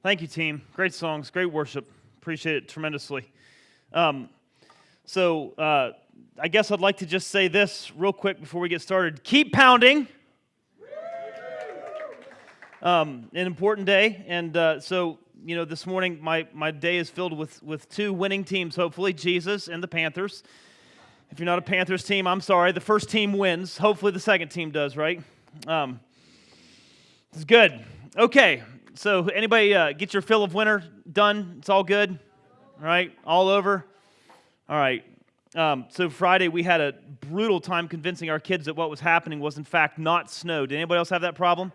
Thank you, team. Great songs, great worship. Appreciate it tremendously. I guess I'd like to just say this real quick before we get started. Keep pounding. An important day, and this morning my day is filled with two winning teams, hopefully, Jesus and the Panthers. If you're not a Panthers team, I'm sorry. The first team wins. Hopefully the second team does, right? It's good. Okay, so anybody get your fill of winter done? It's all good? All right, all over? All right. So Friday we had a brutal time convincing our kids that what was happening was in fact not snow. Did anybody else have that problem?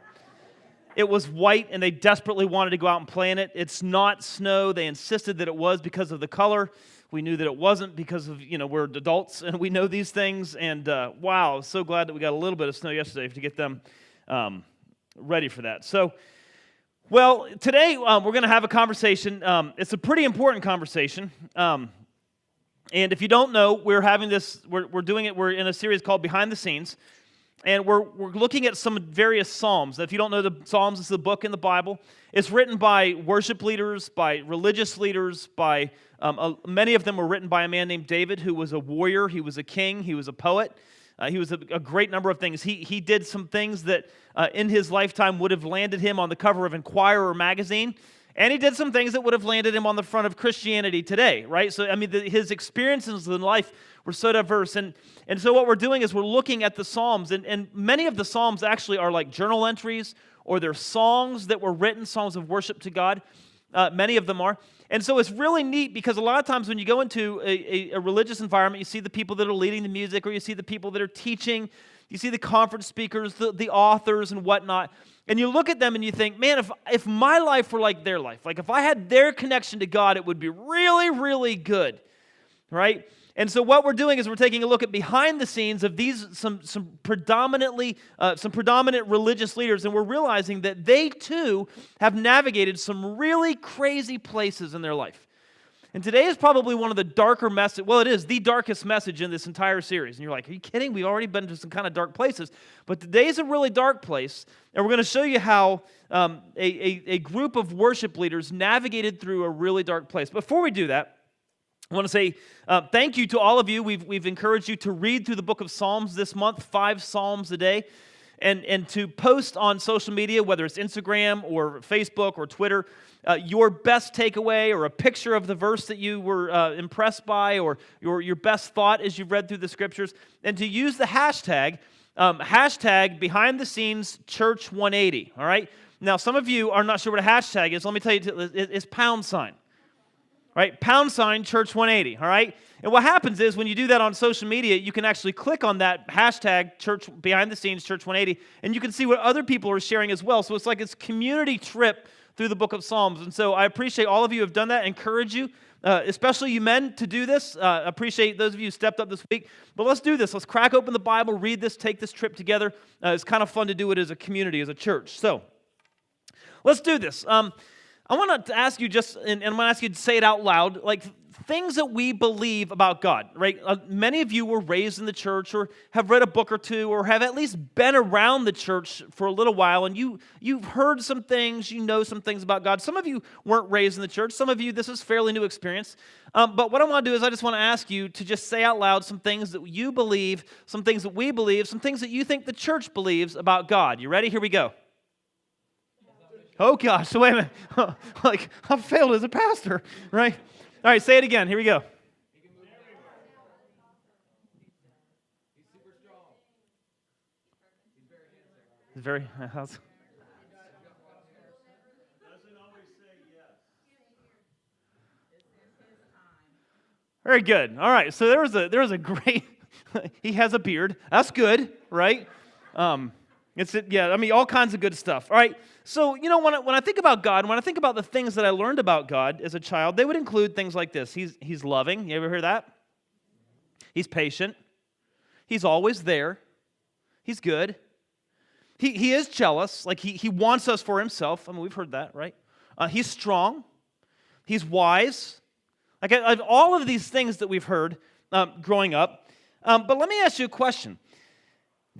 It was white, and they desperately wanted to go out and play in it. It's not snow. They insisted that it was because of the color. We knew that it wasn't because of, we're adults, and we know these things. And wow, so glad that we got a little bit of snow yesterday to get them ready for that. So, well, today we're going to have a conversation. It's a pretty important conversation. And if you don't know, we're having this, we're doing it, we're in a series called Behind the Scenes. And we're looking at some various Psalms. If you don't know the Psalms, it's a book in the Bible. It's written by worship leaders, by religious leaders, by many of them were written by a man named David, who was a warrior, he was a king, he was a poet. He was a great number of things. He did some things that in his lifetime would have landed him on the cover of Inquirer magazine. And he did some things that would have landed him on the front of Christianity Today, right? So, his experiences in life were so diverse. And so what we're doing is we're looking at the Psalms. And many of the Psalms actually are like journal entries, or they're songs that were written, songs of worship to God. Many of them are. And so it's really neat because a lot of times when you go into a religious environment, you see the people that are leading the music, or you see the people that are teaching, you see the conference speakers, the authors and whatnot. And you look at them and you think, man, if my life were like their life, like if I had their connection to God, it would be really, really good, right? And so what we're doing is we're taking a look at behind the scenes of these some predominant religious leaders, and we're realizing that they too have navigated some really crazy places in their life. And today is probably one of the darker message. Well, it is the darkest message in this entire series. And you're like, are you kidding? We've already been to some kind of dark places. But today's a really dark place. And we're going to show you how a group of worship leaders navigated through a really dark place. Before we do that, I want to say thank you to all of you. We've encouraged you to read through the book of Psalms this month, 5 Psalms a day. And to post on social media, whether it's Instagram or Facebook or Twitter, your best takeaway or a picture of the verse that you were impressed by, or your best thought as you've read through the scriptures, and to use the hashtag behind the scenes church 180, all right? Now, some of you are not sure what a hashtag is. Let me tell you, it's £. Right, £, church 180, all right? And what happens is when you do that on social media, you can actually click on that hashtag church behind the scenes church 180, and you can see what other people are sharing as well. So it's like this community trip through the book of Psalms. And so I appreciate all of you who have done that. I encourage you, especially you men, to do this. Appreciate those of you who stepped up this week. But let's do this. Let's crack open the Bible, read this, take this trip together. It's kind of fun to do it as a community, as a church. So let's do this. I want to ask you and I'm going to ask you to say it out loud, like things that we believe about God, right? Many of you were raised in the church, or have read a book or two, or have at least been around the church for a little while, and you've heard some things, you know some things about God. Some of you weren't raised in the church. Some of you, this is fairly new experience. But what I want to do is I just want to ask you to just say out loud some things that you believe, some things that we believe, some things that you think the church believes about God. You ready? Here we go. Oh, gosh, so wait a minute. Like, I've failed as a pastor, right? All right, say it again. Here we go. He's very handsome. Very good. All right, so there was a great, he has a beard. That's good, right? All kinds of good stuff. All right, so, when I think about God, when I think about the things that I learned about God as a child, they would include things like this. He's loving. You ever hear that? He's patient. He's always there. He's good. He is jealous. Like, he wants us for himself. We've heard that, right? He's strong. He's wise. Like, all of these things that we've heard growing up. But let me ask you a question.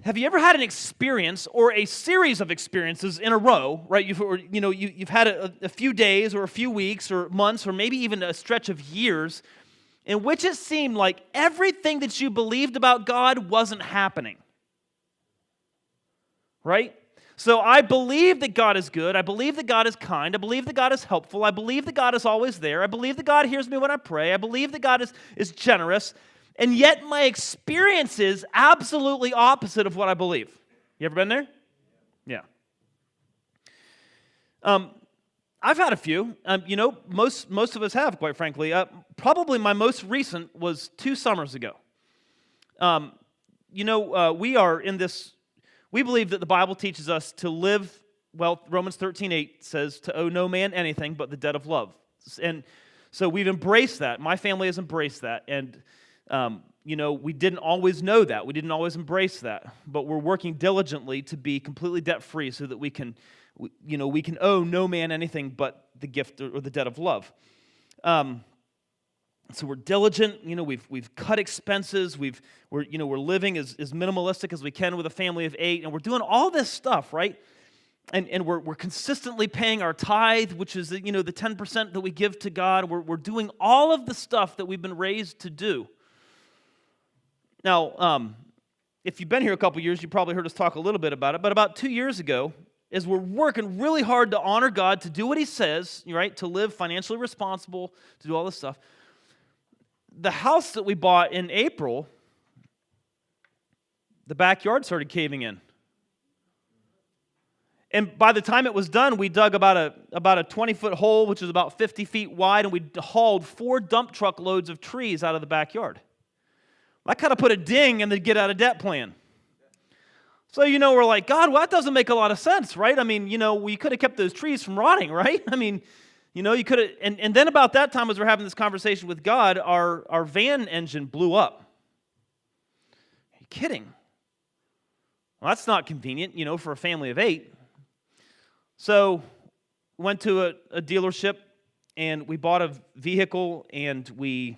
Have you ever had an experience or a series of experiences in a row, right? You've had a few days or a few weeks or months or maybe even a stretch of years in which it seemed like everything that you believed about God wasn't happening, right? So I believe that God is good. I believe that God is kind. I believe that God is helpful. I believe that God is always there. I believe that God hears me when I pray. I believe that God is generous. And yet my experience is absolutely opposite of what I believe. You ever been there? Yeah. I've had a few. Most of us have, quite frankly. Probably my most recent was 2 summers ago. We are in this. We believe that the Bible teaches us to live, well, Romans 13:8 says, to owe no man anything but the debt of love. And so we've embraced that. My family has embraced that. And, we didn't always know that. We didn't always embrace that. But we're working diligently to be completely debt-free so that we can owe no man anything but the gift or the debt of love. So we're diligent. We've cut expenses. We're living as minimalistic as we can with a family of 8, and we're doing all this stuff, right? And we're consistently paying our tithe, which is the 10% that we give to God. We're doing all of the stuff that we've been raised to do. Now, if you've been here a couple years, you probably heard us talk a little bit about it. But about 2 years ago, as we're working really hard to honor God, to do what He says, right, to live financially responsible, to do all this stuff, the house that we bought in April, the backyard started caving in. And by the time it was done, we dug about a 20-foot hole, which is about 50 feet wide, and we hauled 4 dump truck loads of trees out of the backyard. That kind of put a ding in the get out of debt plan. So, we're like, God, well, that doesn't make a lot of sense, right? I mean, we could have kept those trees from rotting, right? I mean, you could have, and then about that time as we're having this conversation with God, our van engine blew up. Are you kidding? Well, that's not convenient, for a family of 8. So we went to a dealership, and we bought a vehicle, and we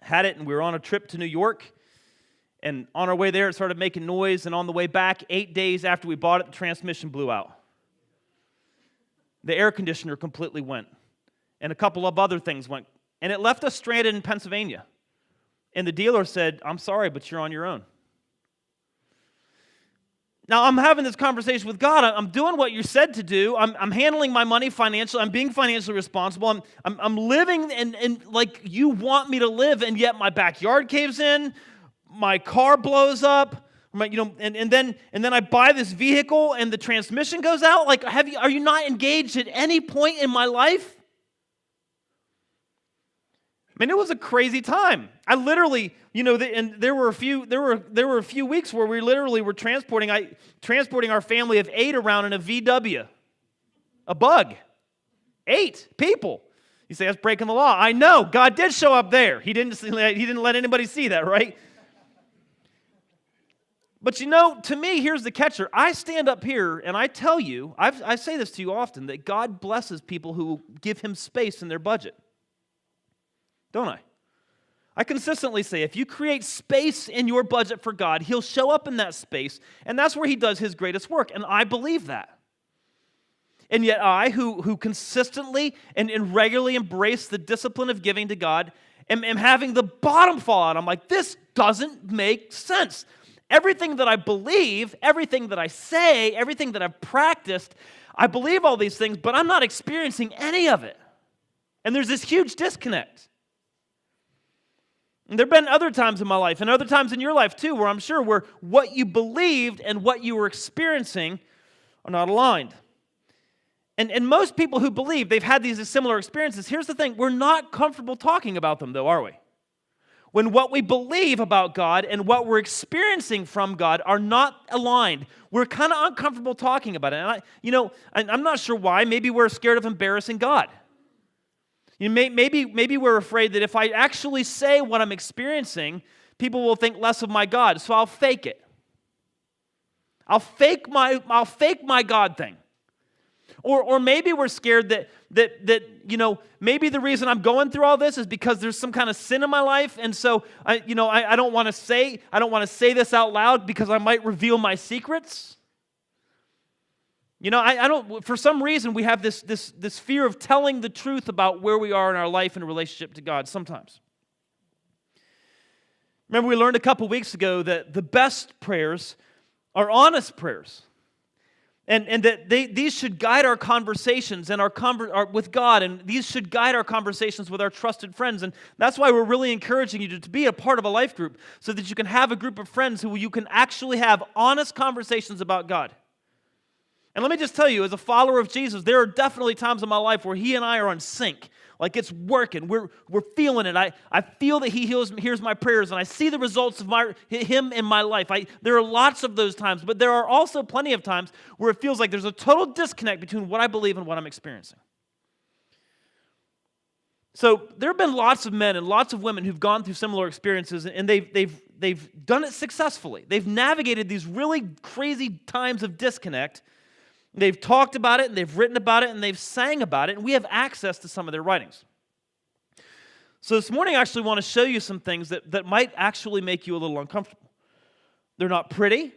had it, and we were on a trip to New York. And on our way there, it started making noise, and on the way back, 8 days after we bought it, the transmission blew out. The air conditioner completely went, and a couple of other things went, and it left us stranded in Pennsylvania. And the dealer said, I'm sorry, but you're on your own. Now, I'm having this conversation with God. I'm doing what you said to do. I'm handling my money financially. I'm being financially responsible. I'm living and like you want me to live, and yet my backyard caves in, my car blows up, and then I buy this vehicle and the transmission goes out. Like, are you not engaged at any point in my life? I mean, it was a crazy time. I literally, and there were a few weeks where we literally were transporting our family of 8 around in a VW, a Bug, 8 people. You say that's breaking the law. I know God did show up there. He didn't let anybody see that, right? But to me, here's the catcher. I stand up here and I tell you, I say this to you often, that God blesses people who give Him space in their budget. Don't I? I consistently say, if you create space in your budget for God, He'll show up in that space, and that's where He does His greatest work, and I believe that. And yet I, who consistently and regularly embrace the discipline of giving to God, am having the bottom fall out. I'm like, this doesn't make sense. Everything that I believe, everything that I say, everything that I've practiced, I believe all these things, but I'm not experiencing any of it. And there's this huge disconnect. And there have been other times in my life, and other times in your life too, where I'm sure where what you believed and what you were experiencing are not aligned. And most people who believe they've had these similar experiences, here's the thing, we're not comfortable talking about them though, are we? When what we believe about God and what we're experiencing from God are not aligned, we're kind of uncomfortable talking about it. And I'm not sure why. Maybe we're scared of embarrassing God. Maybe we're afraid that if I actually say what I'm experiencing, people will think less of my God, so I'll fake it. I'll fake my God thing. Or maybe we're scared that maybe the reason I'm going through all this is because there's some kind of sin in my life, and so I don't want to say this out loud because I might reveal my secrets. I don't. For some reason, we have this fear of telling the truth about where we are in our life in relationship to God. Sometimes. Remember, we learned a couple weeks ago that the best prayers are honest prayers. And that these should guide our conversations and with God, and these should guide our conversations with our trusted friends. And that's why we're really encouraging you to be a part of a life group, so that you can have a group of friends who you can actually have honest conversations about God. And let me just tell you, as a follower of Jesus, there are definitely times in my life where He and I are on sync. Like it's working. We're feeling it. I feel that He hears my prayers, and I see the results of Him in my life. There are lots of those times, but there are also plenty of times where it feels like there's a total disconnect between what I believe and what I'm experiencing. So there have been lots of men and lots of women who've gone through similar experiences, and they've done it successfully. They've navigated these really crazy times of disconnect. They've talked about it, and they've written about it, and they've sang about it, and we have access to some of their writings. So this morning I actually want to show you some things that might actually make you a little uncomfortable. They're not pretty.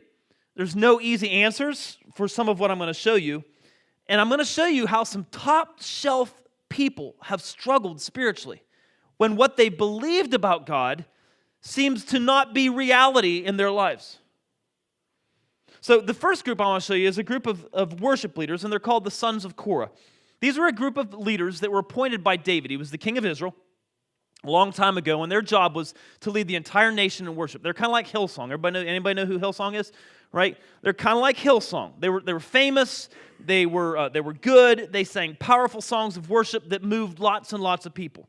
There's no easy answers for some of what I'm going to show you. And I'm going to show you how some top-shelf people have struggled spiritually when what they believed about God seems to not be reality in their lives. So the first group I want to show you is a group of worship leaders, and they're called the sons of Korah. These were a group of leaders that were appointed by David. He was the king of Israel a long time ago, and their job was to lead the entire nation in worship. They're kind of like Hillsong. Anybody know who Hillsong is? Right? They're kind of like Hillsong. They were famous. They were good. They sang powerful songs of worship that moved lots and lots of people.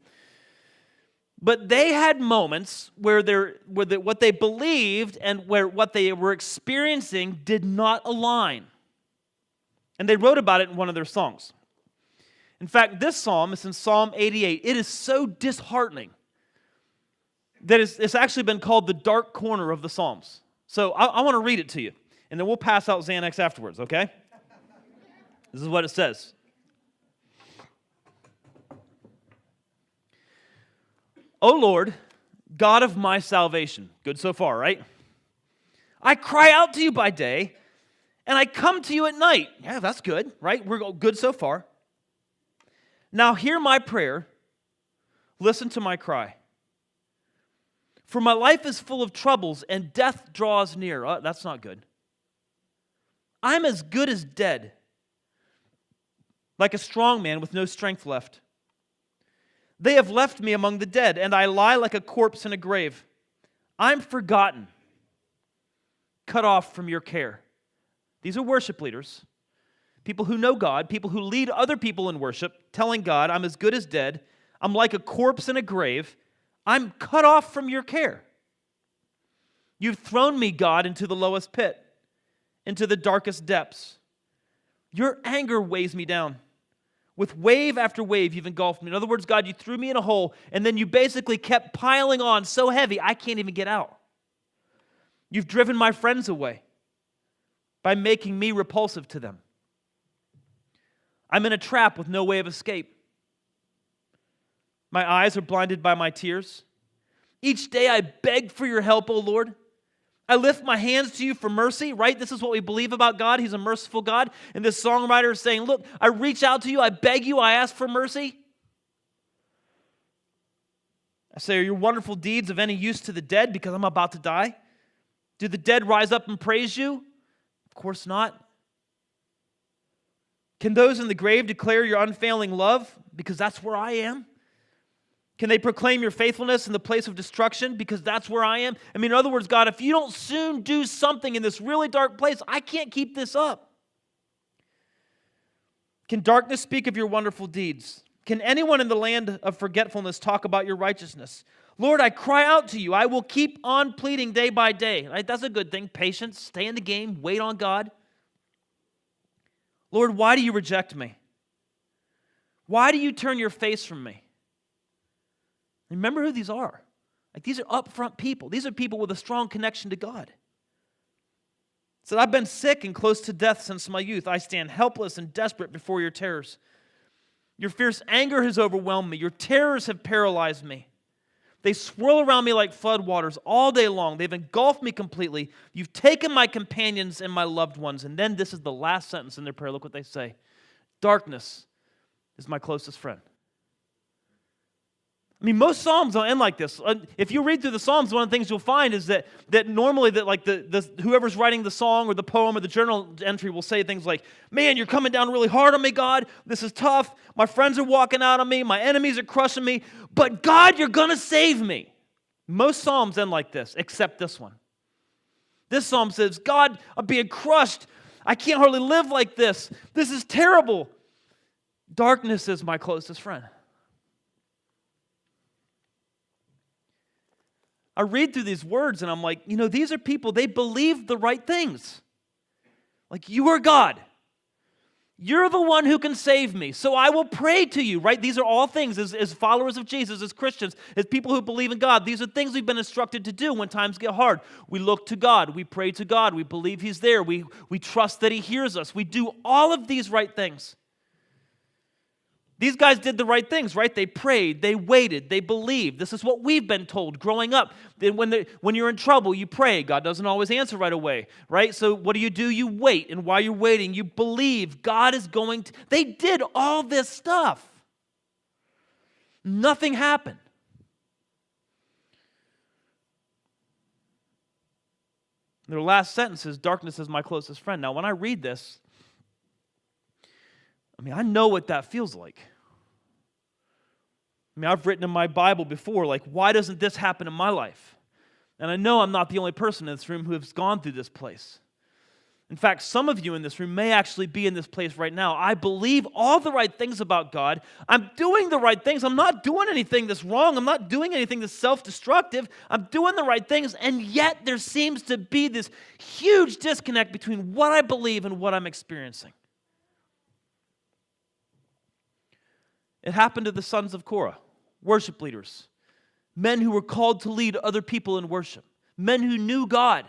But they had moments where what they believed and where what they were experiencing did not align. And they wrote about it in one of their songs. In fact, this psalm is in Psalm 88. It is so disheartening that it's actually been called the dark corner of the Psalms. So I want to read it to you, and then we'll pass out Xanax afterwards, okay? This is what it says. O Lord, God of my salvation. Good so far, right? I cry out to you by day, and I come to you at night. Yeah, that's good, right? We're good so far. Now hear my prayer. Listen to my cry. For my life is full of troubles, and death draws near. That's not good. I'm as good as dead, like a strong man with no strength left. They have left me among the dead, and I lie like a corpse in a grave. I'm forgotten, cut off from your care. These are worship leaders, people who know God, people who lead other people in worship, telling God, I'm as good as dead. I'm like a corpse in a grave. I'm cut off from your care. You've thrown me, God, into the lowest pit, into the darkest depths. Your anger weighs me down. With wave after wave, you've engulfed me. In other words, God, you threw me in a hole, and then you basically kept piling on so heavy, I can't even get out. You've driven my friends away by making me repulsive to them. I'm in a trap with no way of escape. My eyes are blinded by my tears. Each day I beg for your help, O Lord. I lift my hands to you for mercy, right? This is what we believe about God. He's a merciful God. And this songwriter is saying, look, I reach out to you, I beg you, I ask for mercy. I say, are your wonderful deeds of any use to the dead because I'm about to die? Do the dead rise up and praise you? Of course not. Can those in the grave declare your unfailing love? Because that's where I am. Can they proclaim your faithfulness in the place of destruction? Because that's where I am. I mean, in other words, God, if you don't soon do something in this really dark place, I can't keep this up. Can darkness speak of your wonderful deeds? Can anyone in the land of forgetfulness talk about your righteousness? Lord, I cry out to you. I will keep on pleading day by day. Right? That's a good thing. Patience, stay in the game, wait on God. Lord, why do you reject me? Why do you turn your face from me? Remember who these are. Like, these are upfront people. These are people with a strong connection to God. said, I've been sick and close to death since my youth. I stand helpless and desperate before your terrors. Your fierce anger has overwhelmed me. Your terrors have paralyzed me. They swirl around me like floodwaters all day long. They've engulfed me completely. You've taken my companions and my loved ones. And then this is the last sentence in their prayer. Look what they say. Darkness is my closest friend. I mean, most Psalms don't end like this. If you read through the Psalms, one of the things you'll find is that normally whoever's writing the song or the poem or the journal entry will say things like, man, you're coming down really hard on me, God. This is tough. My friends are walking out on me. My enemies are crushing me. But God, you're going to save me. Most Psalms end like this, except this one. This Psalm says, God, I'm being crushed. I can't hardly live like this. This is terrible. Darkness is my closest friend. I read through these words and I'm like, these are people, they believe the right things. Like, you are God. You're the one who can save me. So I will pray to you, right? These are all things as followers of Jesus, as Christians, as people who believe in God. These are things we've been instructed to do when times get hard. We look to God. We pray to God. We believe He's there. We trust that He hears us. We do all of these right things. These guys did the right things, right? They prayed, they waited, they believed. This is what we've been told growing up. Then when you're in trouble, you pray. God doesn't always answer right away, right? So what do? You wait, and while you're waiting, you believe God is going to... They did all this stuff. Nothing happened. Their last sentence is, darkness is my closest friend. Now, when I read this, I know what that feels like. I've written in my Bible before, like, why doesn't this happen in my life? And I know I'm not the only person in this room who has gone through this place. In fact, some of you in this room may actually be in this place right now. I believe all the right things about God. I'm doing the right things. I'm not doing anything that's wrong. I'm not doing anything that's self-destructive. I'm doing the right things, and yet there seems to be this huge disconnect between what I believe and what I'm experiencing. It happened to the sons of Korah, worship leaders, men who were called to lead other people in worship, men who knew God.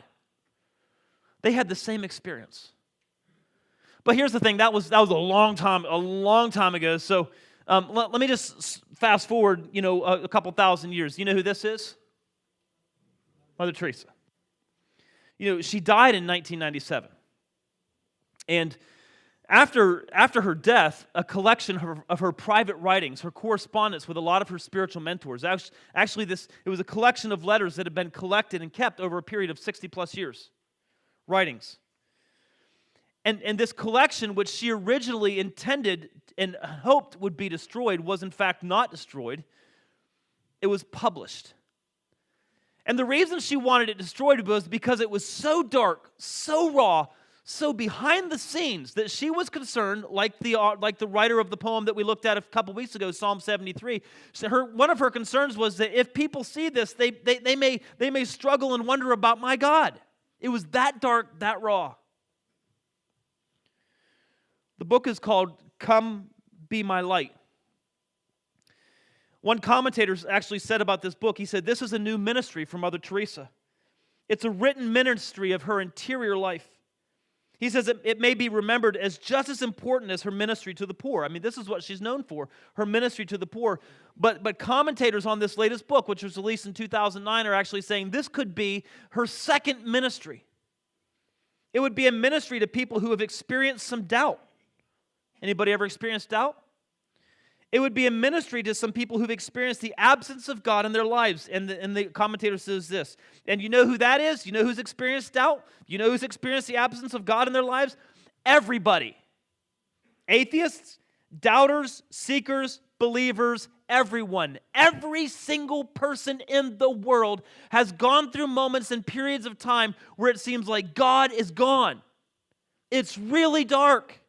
They had the same experience. But here's the thing, that was a long time ago. So let me just fast forward, a couple thousand years. You know who this is? Mother Teresa. She died in 1997. And after her death, a collection of her private writings, her correspondence with a lot of her spiritual mentors. Actually, it was a collection of letters that had been collected and kept over a period of 60 plus years. Writings. And this collection, which she originally intended and hoped would be destroyed, was in fact not destroyed. It was published. And the reason she wanted it destroyed was because it was so dark, so raw, so behind the scenes that she was concerned, like the writer of the poem that we looked at a couple weeks ago, Psalm 73. One of her concerns was that if people see this, they may struggle and wonder about my God. It was that dark, that raw. The book is called Come Be My Light. One commentator actually said about this book, he said, this is a new ministry for Mother Teresa. It's a written ministry of her interior life. He says it may be remembered as just as important as her ministry to the poor. This is what she's known for, her ministry to the poor. But commentators on this latest book, which was released in 2009, are actually saying this could be her second ministry. It would be a ministry to people who have experienced some doubt. Anybody ever experienced doubt? It would be a ministry to some people who've experienced the absence of God in their lives. And the commentator says this. And you know who that is? You know who's experienced doubt? You know who's experienced the absence of God in their lives? Everybody. Atheists, doubters, seekers, believers, everyone. Every single person in the world has gone through moments and periods of time where it seems like God is gone. It's really dark.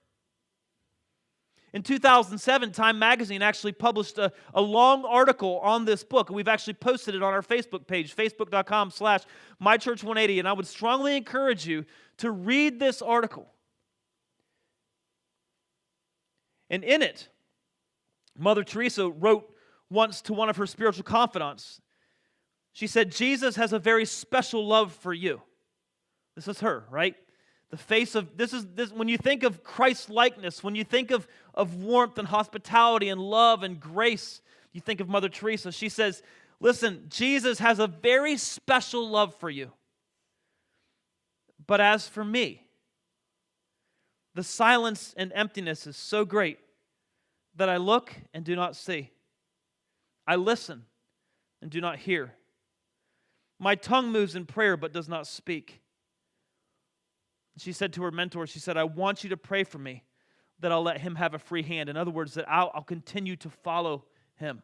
In 2007, Time Magazine actually published a long article on this book, and we've actually posted it on our Facebook page, facebook.com/mychurch180, and I would strongly encourage you to read this article. And in it, Mother Teresa wrote once to one of her spiritual confidants. She said, Jesus has a very special love for you. This is her, right? The face of, when you think of Christ's likeness, when you think of warmth and hospitality and love and grace, you think of Mother Teresa. She says, listen, Jesus has a very special love for you. But as for me, the silence and emptiness is so great that I look and do not see. I listen and do not hear. My tongue moves in prayer but does not speak. She said to her mentor, she said, I want you to pray for me that I'll let him have a free hand. In other words, that I'll continue to follow him.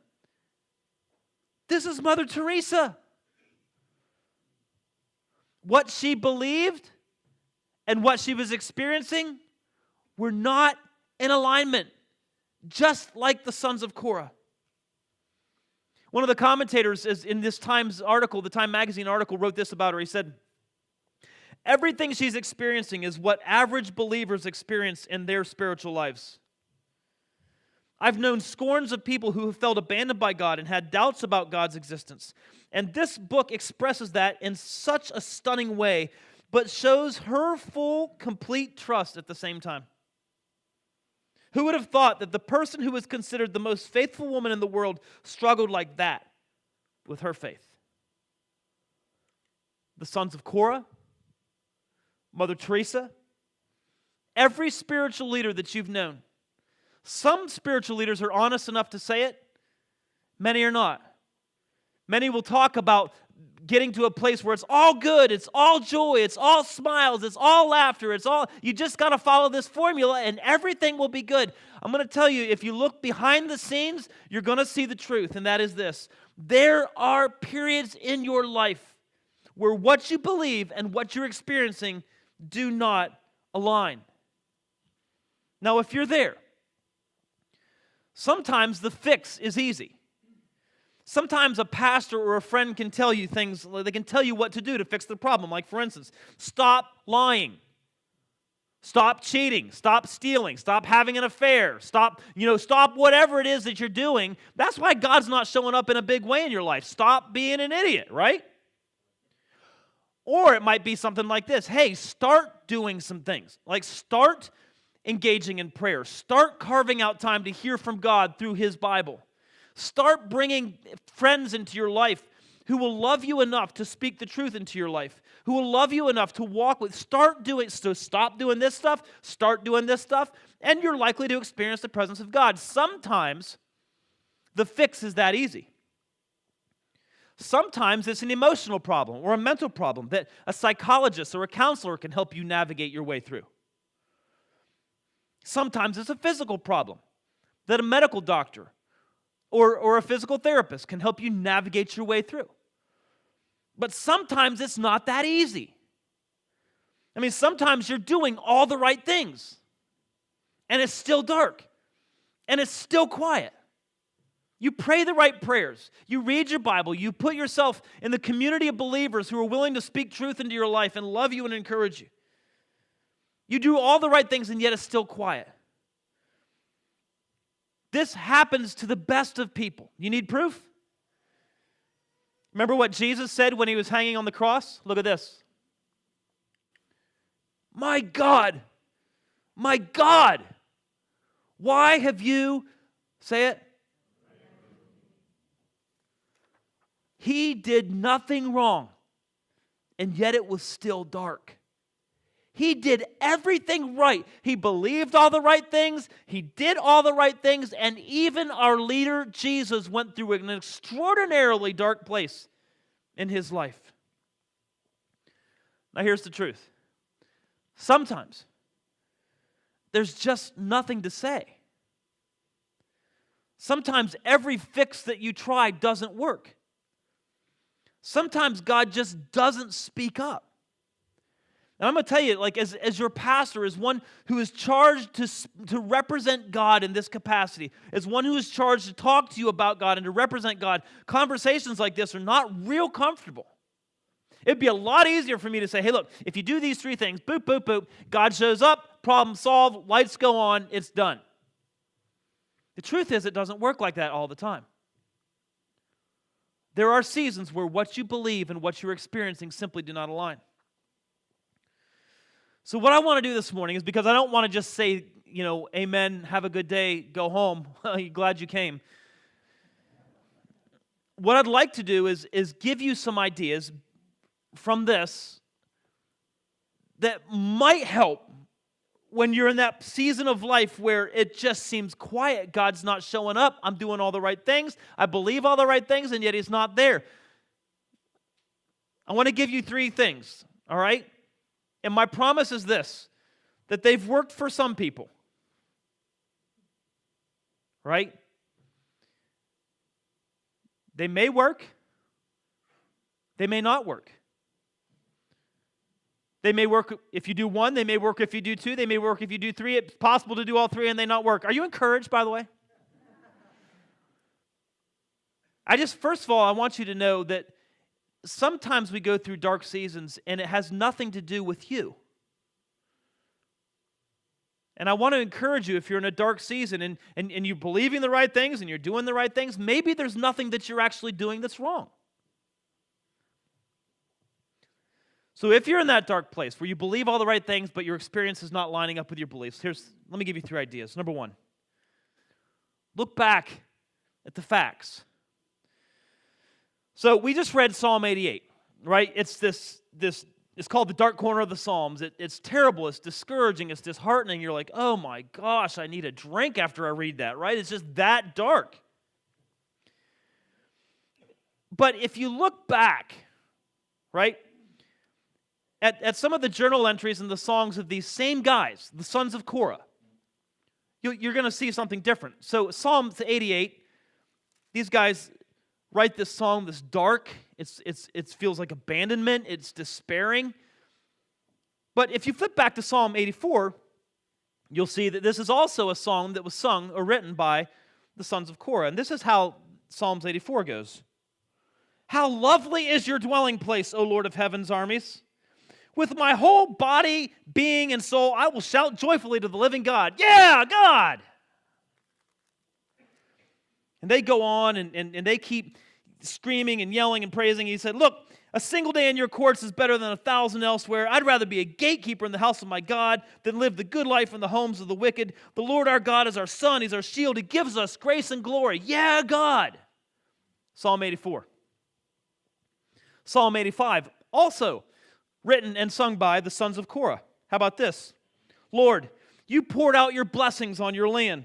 This is Mother Teresa. What she believed and what she was experiencing were not in alignment, just like the sons of Korah. One of the commentators is in this Times article, the Time magazine article, wrote this about her. He said, everything she's experiencing is what average believers experience in their spiritual lives. I've known scorns of people who have felt abandoned by God and had doubts about God's existence. And this book expresses that in such a stunning way, but shows her full, complete trust at the same time. Who would have thought that the person who was considered the most faithful woman in the world struggled like that with her faith? The sons of Korah, Mother Teresa, every spiritual leader that you've known. Some spiritual leaders are honest enough to say it. Many are not. Many will talk about getting to a place where it's all good, it's all joy, it's all smiles, it's all laughter, you just got to follow this formula and everything will be good. I'm going to tell you, if you look behind the scenes, you're going to see the truth, and that is this. There are periods in your life where what you believe and what you're experiencing do not align. Now, if you're there, sometimes the fix is easy. Sometimes a pastor or a friend can tell you things, they can tell you what to do to fix the problem. Like, for instance, stop lying. Stop cheating. Stop stealing. Stop having an affair. Stop whatever it is that you're doing. That's why God's not showing up in a big way in your life. Stop being an idiot, right? Or it might be something like this. Hey, start doing some things. Like, start engaging in prayer. Start carving out time to hear from God through His Bible. Start bringing friends into your life who will love you enough to speak the truth into your life, who will love you enough to walk with. Stop doing this stuff, start doing this stuff, and you're likely to experience the presence of God. Sometimes the fix is that easy. Sometimes it's an emotional problem or a mental problem that a psychologist or a counselor can help you navigate your way through. Sometimes it's a physical problem that a medical doctor or a physical therapist can help you navigate your way through. But sometimes it's not that easy. I mean, sometimes you're doing all the right things, and it's still dark, and it's still quiet. You pray the right prayers. You read your Bible. You put yourself in the community of believers who are willing to speak truth into your life and love you and encourage you. You do all the right things, and yet it's still quiet. This happens to the best of people. You need proof? Remember what Jesus said when He was hanging on the cross? Look at this. My God, why have you, say it? He did nothing wrong, and yet it was still dark. He did everything right. He believed all the right things. He did all the right things. And even our leader, Jesus, went through an extraordinarily dark place in His life. Now, here's the truth. Sometimes there's just nothing to say. Sometimes every fix that you try doesn't work. Sometimes God just doesn't speak up. And I'm going to tell you, like, as your pastor, as one who is charged to represent God in this capacity, as one who is charged to talk to you about God and to represent God, conversations like this are not real comfortable. It'd be a lot easier for me to say, hey, look, if you do these three things, boop, boop, boop, God shows up, problem solved, lights go on, it's done. The truth is, it doesn't work like that all the time. There are seasons where what you believe and what you're experiencing simply do not align. So what I want to do this morning is, because I don't want to just say, amen, have a good day, go home, glad you came. What I'd like to do is give you some ideas from this that might help when you're in that season of life where it just seems quiet. God's not showing up. I'm doing all the right things. I believe all the right things, and yet He's not there. I want to give you 3 things, all right? And my promise is this, that they've worked for some people, right? They may work. They may not work. They may work if you do 1. They may work if you do 2. They may work if you do 3. It's possible to do all 3 and they not work. Are you encouraged, by the way? First of all, I want you to know that sometimes we go through dark seasons and it has nothing to do with you. And I want to encourage you, if you're in a dark season and you're believing the right things and you're doing the right things, maybe there's nothing that you're actually doing that's wrong. So if you're in that dark place where you believe all the right things, but your experience is not lining up with your beliefs, let me give you 3 ideas. Number 1, look back at the facts. So we just read Psalm 88, right? It's it's called the dark corner of the Psalms. It's terrible, it's discouraging, it's disheartening. You're like, oh my gosh, I need a drink after I read that, right? It's just that dark. But if you look back, right, at some of the journal entries and the songs of these same guys, the sons of Korah, you're going to see something different. So Psalm 88, these guys write this song that's dark. It feels like abandonment. It's despairing. But if you flip back to Psalm 84, you'll see that this is also a song that was sung or written by the sons of Korah. And this is how Psalms 84 goes. How lovely is your dwelling place, O Lord of heaven's armies. With my whole body, being, and soul, I will shout joyfully to the living God. Yeah, God! And they go on and they keep screaming and yelling and praising. He said, look, a single day in your courts is better than 1,000 elsewhere. I'd rather be a gatekeeper in the house of my God than live the good life in the homes of the wicked. The Lord our God is our sun. He's our shield. He gives us grace and glory. Yeah, God! Psalm 84. Psalm 85, also written and sung by the sons of Korah. How about this? Lord, you poured out your blessings on your land.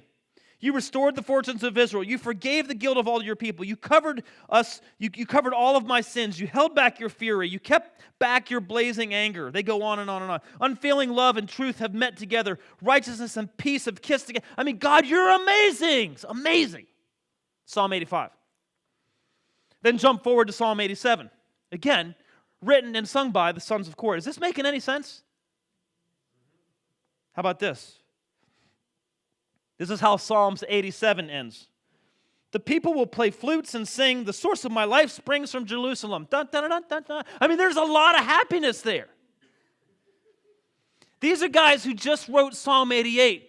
You restored the fortunes of Israel. You forgave the guilt of all your people. You covered us. You covered all of my sins. You held back your fury. You kept back your blazing anger. They go on and on and on. Unfailing love and truth have met together. Righteousness and peace have kissed together. I mean, God, you're amazing. It's amazing. Psalm 85. Then jump forward to Psalm 87. Again, written and sung by the sons of Korah. Is this making any sense? How about this? This is how Psalms 87 ends. The people will play flutes and sing, the source of my life springs from Jerusalem. Dun, dun, dun, dun, dun. I mean, there's a lot of happiness there. These are guys who just wrote Psalm 88.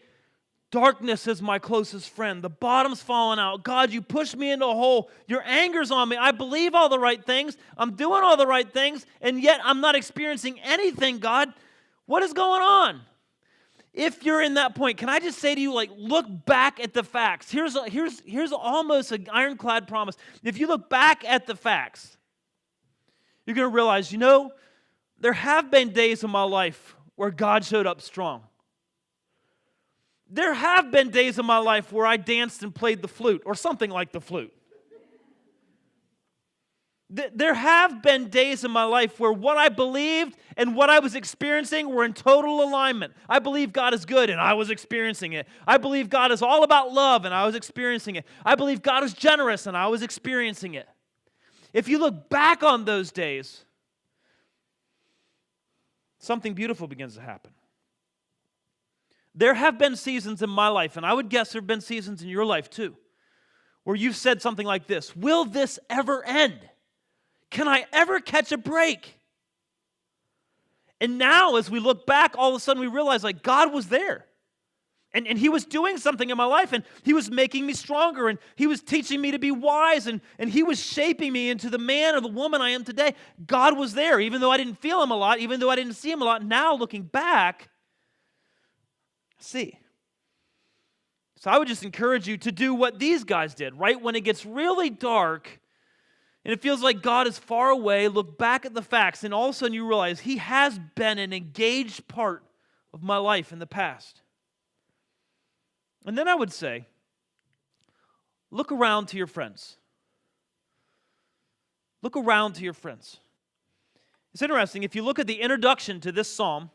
Darkness is my closest friend. The bottom's falling out. God, you pushed me into a hole. Your anger's on me. I believe all the right things. I'm doing all the right things, and yet I'm not experiencing anything, God. What is going on? If you're in that point, can I just say to you, look back at the facts. Here's almost an ironclad promise. If you look back at the facts, you're going to realize, there have been days in my life where God showed up strong. There have been days in my life where I danced and played the flute, or something like the flute. There have been days in my life where what I believed and what I was experiencing were in total alignment. I believe God is good, and I was experiencing it. I believe God is all about love, and I was experiencing it. I believe God is generous, and I was experiencing it. If you look back on those days, something beautiful begins to happen. There have been seasons in my life, and I would guess there have been seasons in your life too, where you've said something like this: will this ever end? Can I ever catch a break? And now, as we look back, all of a sudden we realize, God was there. And he was doing something in my life, and he was making me stronger, and he was teaching me to be wise, and he was shaping me into the man or the woman I am today. God was there, even though I didn't feel him a lot, even though I didn't see him a lot. Now, looking back, I see. So I would just encourage you to do what these guys did, right? When it gets really dark, and it feels like God is far away, look back at the facts, and all of a sudden you realize he has been an engaged part of my life in the past. And then I would say, look around to your friends. Look around to your friends. It's interesting, if you look at the introduction to this psalm,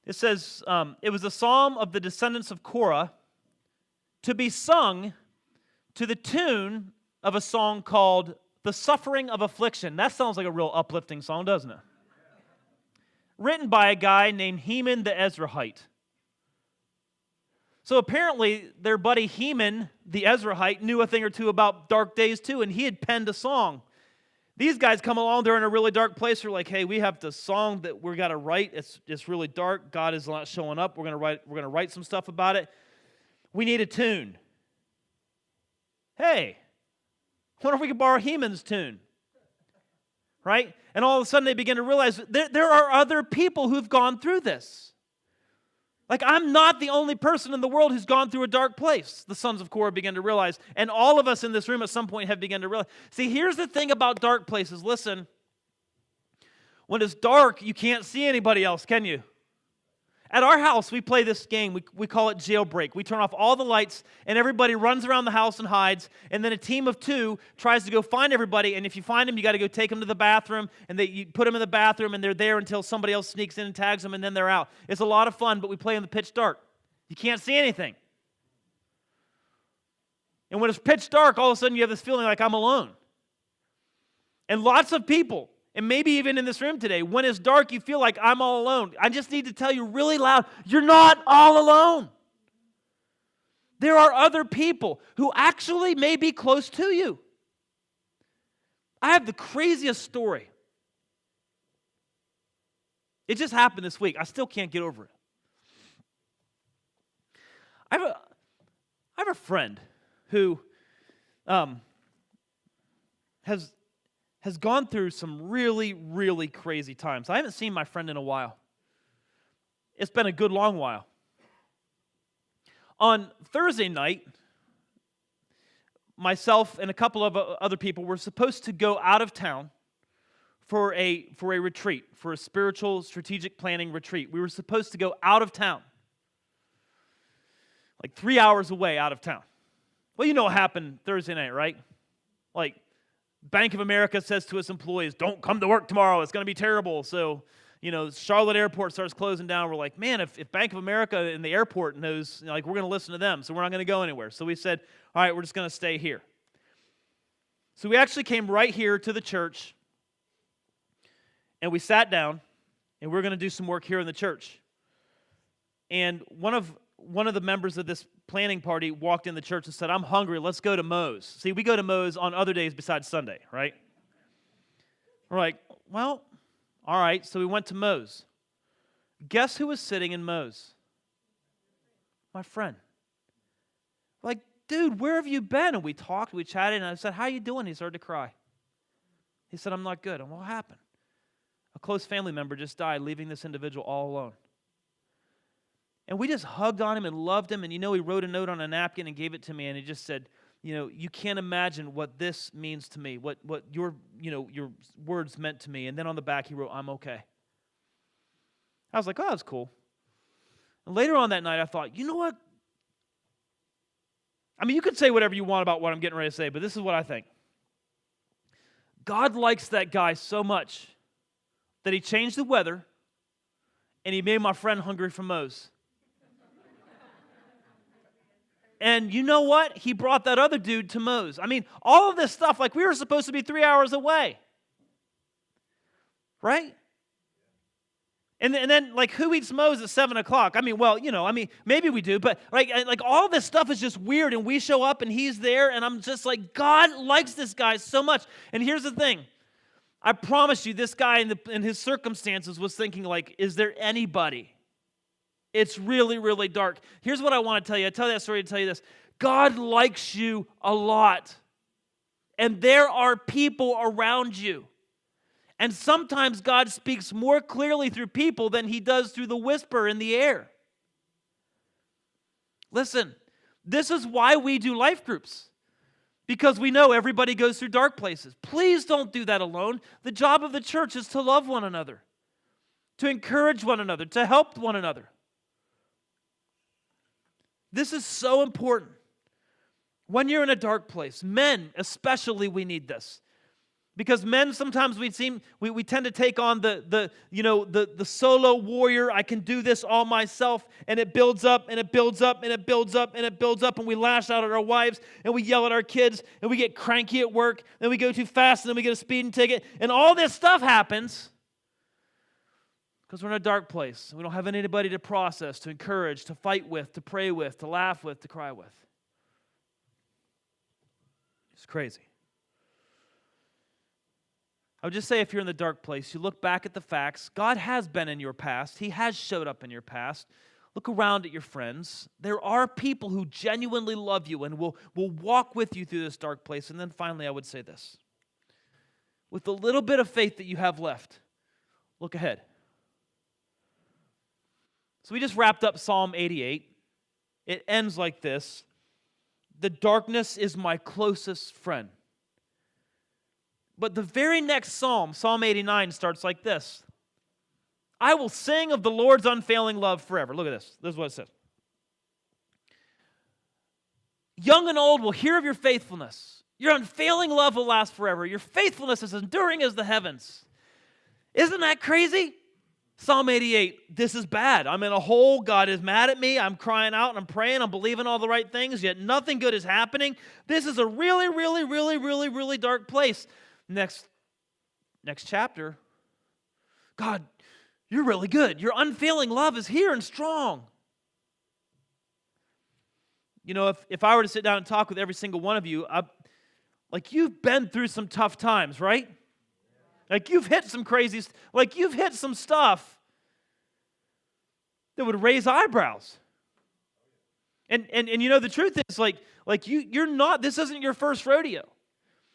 it says, it was a psalm of the descendants of Korah to be sung to the tune of a song called The Suffering of Affliction. That sounds like a real uplifting song, doesn't it? Written by a guy named Heman the Ezrahite. So apparently, their buddy Heman, the Ezrahite, knew a thing or two about dark days too, and he had penned a song. These guys come along, they're in a really dark place. They're like, hey, we have the song that we're got to write. It's really dark. God is not showing up. We're gonna write some stuff about it. We need a tune. Hey, I wonder if we could borrow Heman's tune. Right? And all of a sudden they begin to realize there are other people who've gone through this. Like, I'm not the only person in the world who's gone through a dark place, the sons of Korah began to realize. And all of us in this room at some point have begun to realize. See, here's the thing about dark places. Listen, when it's dark, you can't see anybody else, can you? At our house, we play this game. We call it jailbreak. We turn off all the lights, and everybody runs around the house and hides, and then a team of two tries to go find everybody, and if you find them, you got to go take them to the bathroom, and you put them in the bathroom, and they're there until somebody else sneaks in and tags them, and then they're out. It's a lot of fun, but we play in the pitch dark. You can't see anything. And when it's pitch dark, all of a sudden you have this feeling like I'm alone. And lots of people, and maybe even in this room today, when it's dark, you feel like I'm all alone. I just need to tell you really loud, you're not all alone. There are other people who actually may be close to you. I have the craziest story. It just happened this week. I still can't get over it. I have a friend who has gone through some really, really crazy times. I haven't seen my friend in a while. It's been a good long while. On Thursday night, myself and a couple of other people were supposed to go out of town for a retreat, for a spiritual strategic planning retreat. We were supposed to go out of town, like 3 hours away out of town. Well, you know what happened Thursday night, right? Like, Bank of America says to its employees, don't come to work tomorrow, it's going to be terrible. So, Charlotte Airport starts closing down. We're like, man, if Bank of America in the airport knows, we're going to listen to them, so we're not going to go anywhere. So we said, all right, we're just going to stay here. So we actually came right here to the church, and we sat down, and we're going to do some work here in the church. And one of the members of this planning party walked in the church and said, I'm hungry, let's go to Moe's. See, we go to Moe's on other days besides Sunday, right? We're like, well, all right, so we went to Moe's. Guess who was sitting in Moe's? My friend. Like, dude, where have you been? And we talked, we chatted, and I said, how you doing? He started to cry. He said, I'm not good. And what happened? A close family member just died, leaving this individual all alone. And we just hugged on him and loved him. And he wrote a note on a napkin and gave it to me. And he just said, you can't imagine what this means to me, what your words meant to me. And then on the back he wrote, I'm okay. I was like, oh, that's cool. And later on that night I thought, you know what? I mean, you could say whatever you want about what I'm getting ready to say, but this is what I think. God likes that guy so much that he changed the weather and he made my friend hungry for Moe's. And you know what? He brought that other dude to Moe's. I mean, all of this stuff, like we were supposed to be 3 hours away. Right? And then like, who eats Moe's at 7 o'clock? I mean, well, maybe we do, but like all this stuff is just weird, and we show up and he's there, and I'm just like, God likes this guy so much. And here's the thing. I promise you, this guy in his circumstances was thinking like, is there anybody It's really, really dark. Here's what I want to tell you. I tell that story to tell you this. God likes you a lot. And there are people around you. And sometimes God speaks more clearly through people than he does through the whisper in the air. Listen, this is why we do life groups. Because we know everybody goes through dark places. Please don't do that alone. The job of the church is to love one another, to encourage one another, to help one another. This is so important. When you're in a dark place, men especially, we need this. Because men, sometimes we tend to take on the solo warrior. I can do this all myself, and it builds up, and it builds up, and it builds up, and it builds up, and we lash out at our wives, and we yell at our kids, and we get cranky at work, and we go too fast, and then we get a speeding ticket, and all this stuff happens because we're in a dark place, and we don't have anybody to process, to encourage, to fight with, to pray with, to laugh with, to cry with. It's crazy. I would just say, if you're in the dark place, you look back at the facts. God has been in your past. He has showed up in your past. Look around at your friends. There are people who genuinely love you and will walk with you through this dark place. And then finally, I would say this. With the little bit of faith that you have left, look ahead. So we just wrapped up Psalm 88. It ends like this. The darkness is my closest friend. But the very next psalm, Psalm 89, starts like this. I will sing of the Lord's unfailing love forever. Look at this. This is what it says. Young and old will hear of your faithfulness. Your unfailing love will last forever. Your faithfulness is enduring as the heavens. Isn't that crazy? Psalm 88, this is bad. I'm in a hole. God is mad at me. I'm crying out and I'm praying. I'm believing all the right things, yet nothing good is happening. This is a really, really, really, really, really dark place. Next chapter, God, you're really good. Your unfailing love is here and strong. You know, if I were to sit down and talk with every single one of you, you've been through some tough times, right? Like you've hit some crazy, you've hit some stuff that would raise eyebrows. And you know, the truth is, you're not, this isn't your first rodeo.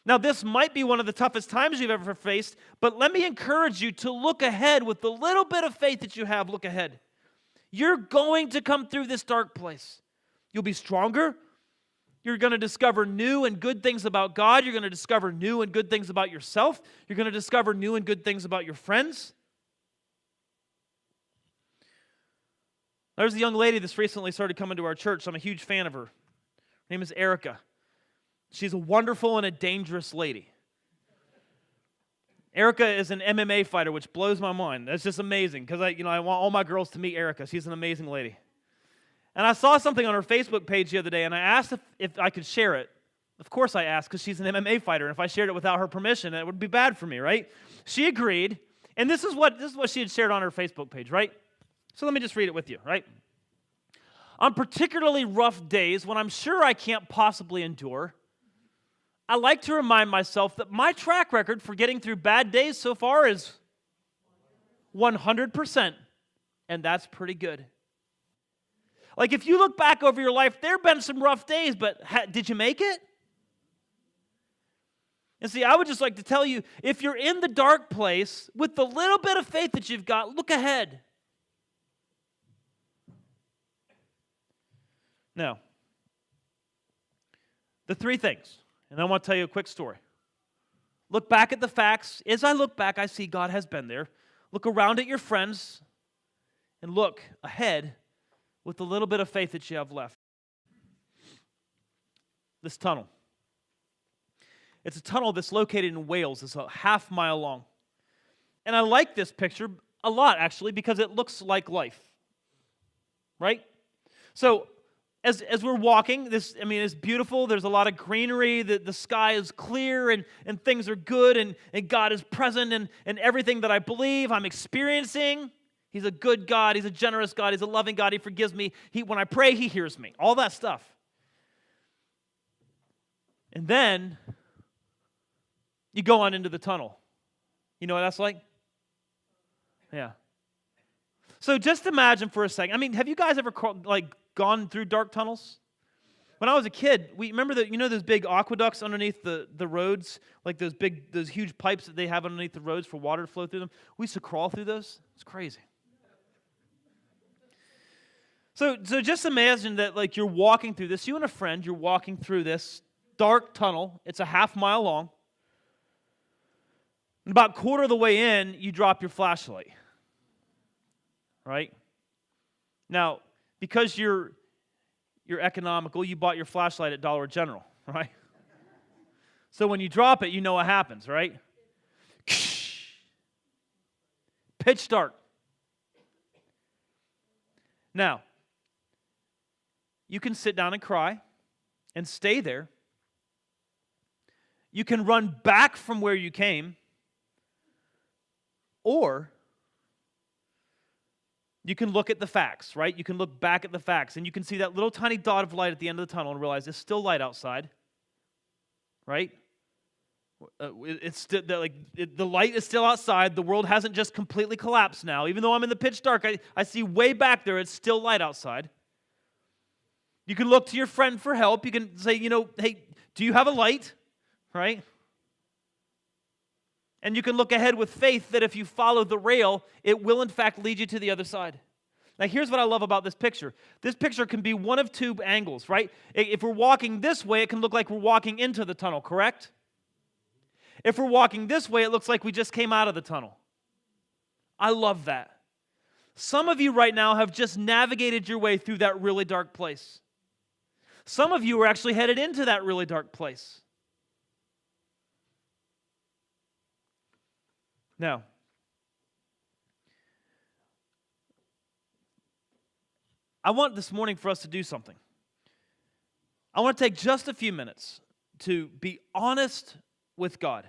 Now, this might be one of the toughest times you've ever faced, but let me encourage you to look ahead with the little bit of faith that you have. Look ahead. You're going to come through this dark place. You'll be stronger. You're going to discover new and good things about God. You're going to discover new and good things about yourself. You're going to discover new and good things about your friends. There's a young lady that's recently started coming to our church. I'm a huge fan of her. Her name is Erica. She's a wonderful and a dangerous lady. Erica is an MMA fighter, which blows my mind. That's just amazing because I want all my girls to meet Erica. She's an amazing lady. And I saw something on her Facebook page the other day, and I asked if I could share it. Of course I asked, because she's an MMA fighter, and if I shared it without her permission, it would be bad for me, right? She agreed, and this is what she had shared on her Facebook page, right? So let me just read it with you, right? On particularly rough days when I'm sure I can't possibly endure, I like to remind myself that my track record for getting through bad days so far is 100%, and that's pretty good. Like if you look back over your life, there have been some rough days, but did you make it? And see, I would just like to tell you, if you're in the dark place, with the little bit of faith that you've got, look ahead. Now, the three things. And I want to tell you a quick story. Look back at the facts. As I look back, I see God has been there. Look around at your friends and look ahead with the little bit of faith that you have left. This tunnel. It's a tunnel that's located in Wales. It's a half-mile long. And I like this picture a lot, actually, because it looks like life. Right? So, As we're walking, it's beautiful. There's a lot of greenery. The sky is clear and things are good and God is present and everything that I believe I'm experiencing. He's a good God. He's a generous God. He's a loving God. He forgives me. When I pray, He hears me. All that stuff. And then you go on into the tunnel. You know what that's like? Yeah. So just imagine for a second. I mean, have you guys ever gone through dark tunnels? When I was a kid, we remember that, you know, those big aqueducts underneath the roads, like those huge pipes that they have underneath the roads for water to flow through them. We used to crawl through those. It's crazy. So just imagine that, like, you're walking through this. You and a friend, you're walking through this dark tunnel. It's a half-mile long. And about a quarter of the way in, you drop your flashlight. Right? Now, because you're economical, you bought your flashlight at Dollar General, right? So when you drop it, you know what happens, right? Pitch dark. Now, you can sit down and cry and stay there. You can run back from where you came, or you can look at the facts, right? You can look back at the facts, and you can see that little tiny dot of light at the end of the tunnel and realize there's still light outside, right? The light is still outside. The world hasn't just completely collapsed now. Even though I'm in the pitch dark, I see way back there, it's still light outside. You can look to your friend for help. You can say, you know, hey, do you have a light, right? And you can look ahead with faith that if you follow the rail, it will in fact lead you to the other side. Now here's what I love about this picture. This picture can be one of two angles, right? If we're walking this way, it can look like we're walking into the tunnel, correct? If we're walking this way, it looks like we just came out of the tunnel. I love that. Some of you right now have just navigated your way through that really dark place. Some of you are actually headed into that really dark place. Now, I want this morning for us to do something. I want to take just a few minutes to be honest with God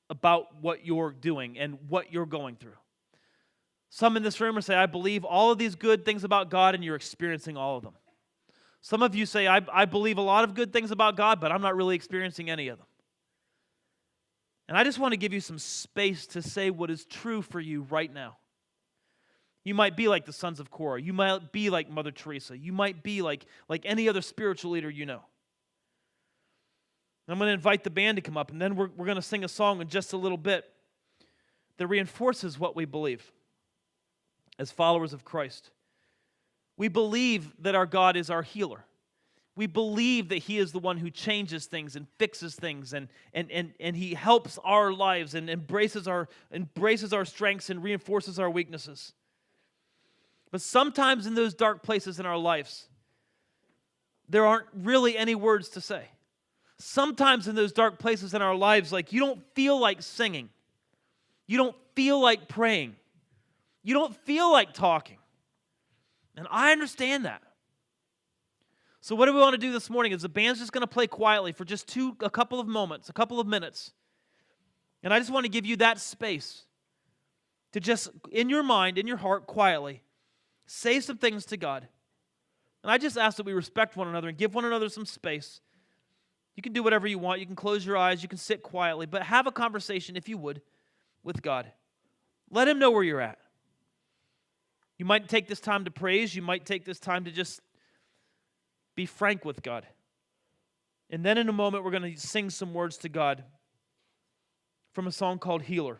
about what you're doing and what you're going through. Some in this room are saying, I believe all of these good things about God, and you're experiencing all of them. Some of you say, I believe a lot of good things about God, but I'm not really experiencing any of them. And I just want to give you some space to say what is true for you right now. You might be like the sons of Korah. You might be like Mother Teresa. You might be like any other spiritual leader you know. I'm going to invite the band to come up, and then we're going to sing a song in just a little bit that reinforces what we believe as followers of Christ. We believe that our God is our healer. We believe that He is the one who changes things and fixes things, and He helps our lives and embraces our strengths and reinforces our weaknesses. But sometimes in those dark places in our lives, there aren't really any words to say. Sometimes in those dark places in our lives, like, you don't feel like singing. You don't feel like praying. You don't feel like talking. And I understand that. So what do we want to do this morning is the band's just going to play quietly for just a couple of minutes. And I just want to give you that space to just, in your mind, in your heart, quietly, say some things to God. And I just ask that we respect one another and give one another some space. You can do whatever you want. You can close your eyes. You can sit quietly. But have a conversation, if you would, with God. Let Him know where you're at. You might take this time to praise. You might take this time to just be frank with God. And then in a moment, we're going to sing some words to God from a song called Healer.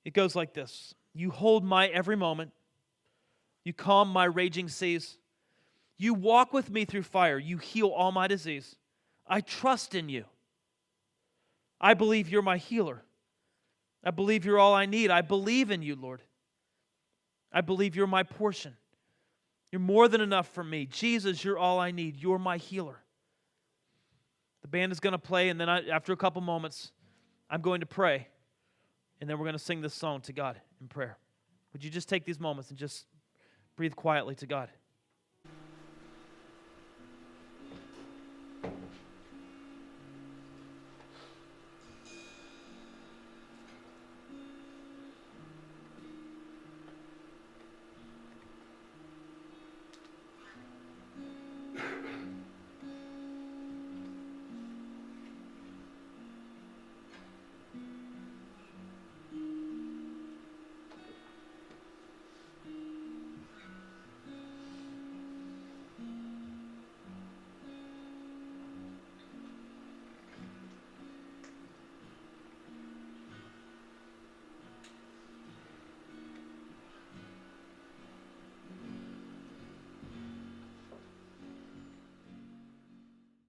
It goes like this. You hold my every moment. You calm my raging seas. You walk with me through fire. You heal all my disease. I trust in you. I believe you're my healer. I believe you're all I need. I believe in you, Lord. I believe you're my portion. You're more than enough for me. Jesus, you're all I need. You're my healer. The band is going to play, and then after a couple moments, I'm going to pray, and then we're going to sing this song to God in prayer. Would you just take these moments and just breathe quietly to God?